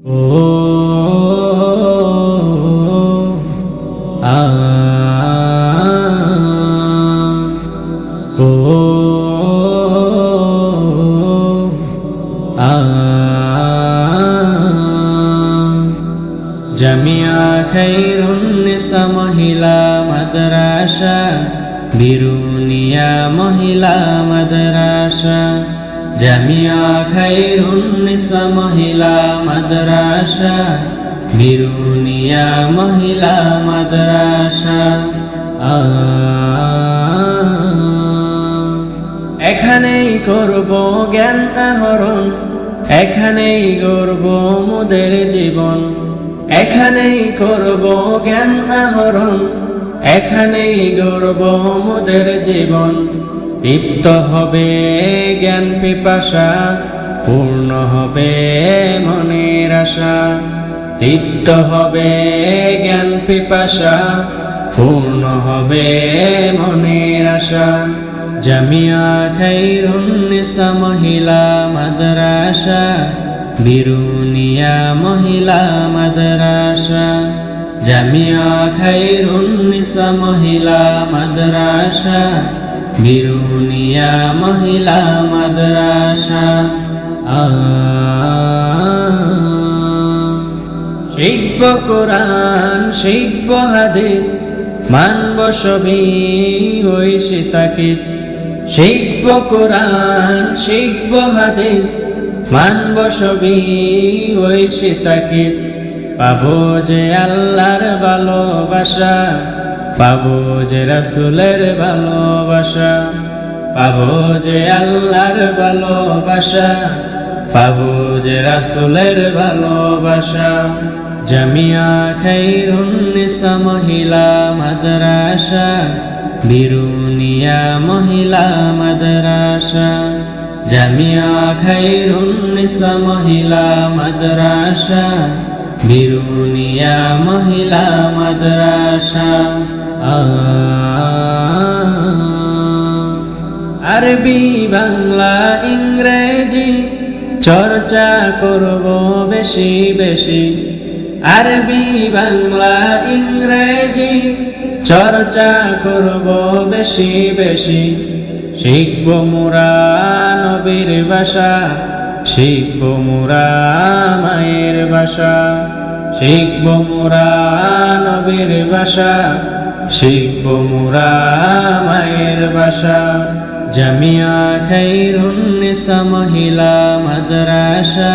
ও আ ও আ জামিয়া খায়রুন নিসা মহিলা মাদ্রাসা বিরুনিয়া মহিলা মাদ্রাসা জামিয়া খায়রুন নিসা মহিলা মাদ্রাসা বিরুনিয়া মহিলা মাদ্রাসা এখানেই করব জ্ঞান আহরণ, এখানেই গড়ব মোদের জীবন, এখানেই করব জ্ঞান আহরণ, এখানেই গড়ব মোদের জীবন। তৃপ্ত হবে জ্ঞান পিপাসা, পূর্ণ হবে মনের আশা। তৃপ্ত হবে জ্ঞান পিপাসা, পূর্ণ হবে মনের আশা। জামিয়া খায়রুন নিসা মহিলা মাদ্রাসা বিরুনিয়া মহিলা মাদ্রাসা জামিয়া খায়রুন নিসা মহিলা মাদ্রাসা বিরুনিয়া মহিলা মাদ্রাসা শিখব কোরআন শিখব হাদিস, মানব সবই ওই সীতাকিত। শিখব কোরআন শিখব হাদিস, মানব সবই ওই সীতাকিত। পাবো যে আল্লাহর ভালোবাসা, পাবো যে রাসূলের ভালোবাসা, পাবো যে আল্লাহর ভালোবাসা, পাবো যে রাসূলের ভালোবাসা। জামিয়া খায়রুন নিসা মহিলা মাদ্রাসা বিরুনিয়া মহিলা মাদ্রাসা জামিয়া খায়রুন নিসা মহিলা মাদ্রাসা বিরুনিয়া মহিলা মাদ্রাসা আরবি বাংলা ইংরেজি চর্চা করব বেশি বেশি। আরবি বাংলা ইংরেজি চর্চা করব বেশি বেশি। শিখব মোরা নবীর ভাষা, শিখব মোরা মায়ের ভাষা, শিখব মোরা নবীর ভাষা, শিখব মোরা মায়ের ভাষা। জামিয়া খায়রুন নিসা মহিলা মাদ্রাসা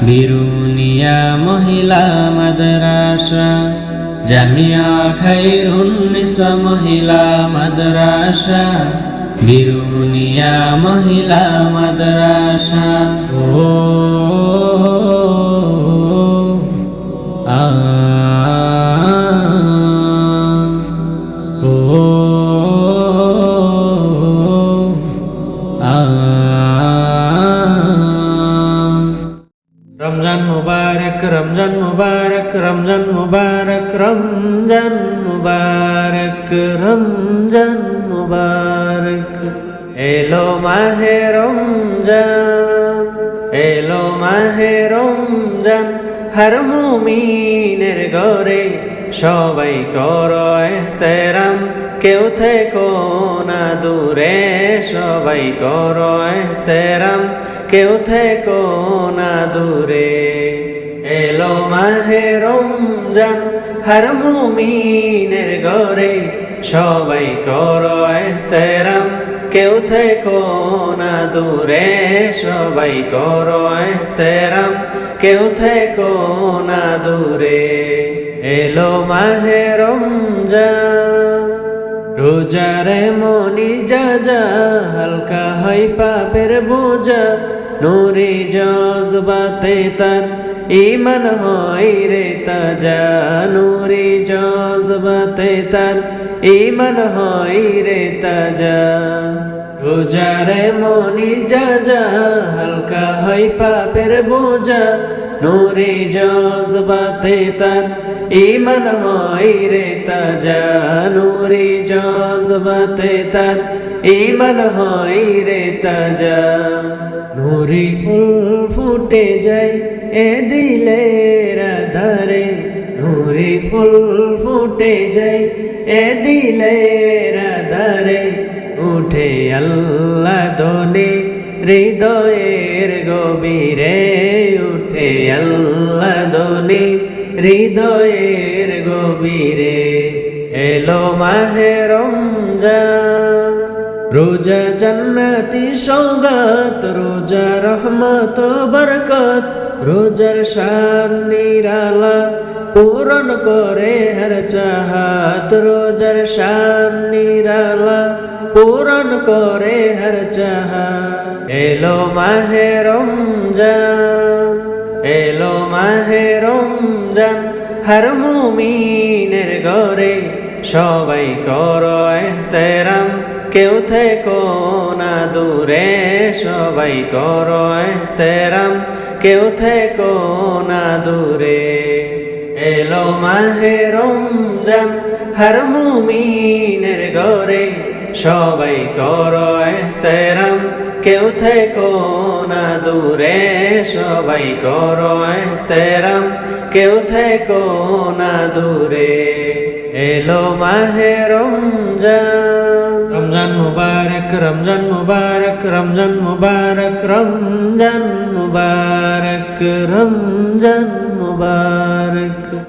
বিরুনিয়া মহিলা মাদ্রাসা জামিয়া খায়রুন নিসা মহিলা মাদ্রাসা বিরুনিয়া মহিলা মাদ্রাসা ও আ ও রমজান মুবারক রমজান মুবারক রমজান মুবারক রমজান মুবারক রমজান মুবারক এলো মাহে রমজান এলো মাহে রমজান হর মুমিনের ঘরে সবাই করো ইহতেরাম কেউ থেকো না দূরে সবাই করো ইহতেরাম কেউ থেকো না দূরে এলো মাহে রমজান হর মুমিনের ঘরে সবাই করো ইহতেরাম কেউ থেকো না দূরে সবাই করো ইহতেরাম কেউ থেকো না দূরে এলো মাহে রমজান রোজারে মনি যা হালকা হয় পাপের বোঝা নূরে জজবাতে তার ঈমান হয় রে তাজা নূরে জজবাতে তার ঈমান হয় রে তাজা রোজারে মনি যা হালকা হয় পাপের বোঝা নূরে জজবাতে তার ঈমান হয় রে তাজা নূরে জজবাতে তার ঈমান হয় রে তাজা নূরে ফুল ফুটে যায় এ দিলের আধারে নূরে ফুল ফুটে যায়, এ দিলের আধারে উঠে আল্লাহ ধ্বনি হৃদয়ের গভীরে, উঠে আল্লাহ ধ্বনি হৃদয়ের গভীরে। এলো মাহে রমজান, রোজা জান্নাতি সওগাত, রোজা রহমত বরকত, রোজার শান নিরালা পূরণ করে হর চাহাত, রোজার শান নিরালা পূরণ করে হর চাহাত। এলো মাহে রমজান, এলো মাহে রমজান, হর মুমিনের ঘরে সবাই করো ইহতেরাম, কেউ থেকো না দূরে, সবাই করো ইহতেরাম, কেউ থেকো না দূরে। এলো মাহে রমজান, হর মুমিনের ঘরে সবাই করো ইহতেরাম, কেউ থেকো না দূরে, সবাই করো ইহতেরাম, কেউ থেকো না দূরে। এলো মাহে রমজান, রমজান মুবারক, রমজান মুবারক, রমজান মুবারক, রমজান মুবারক, রমজান মুবারক।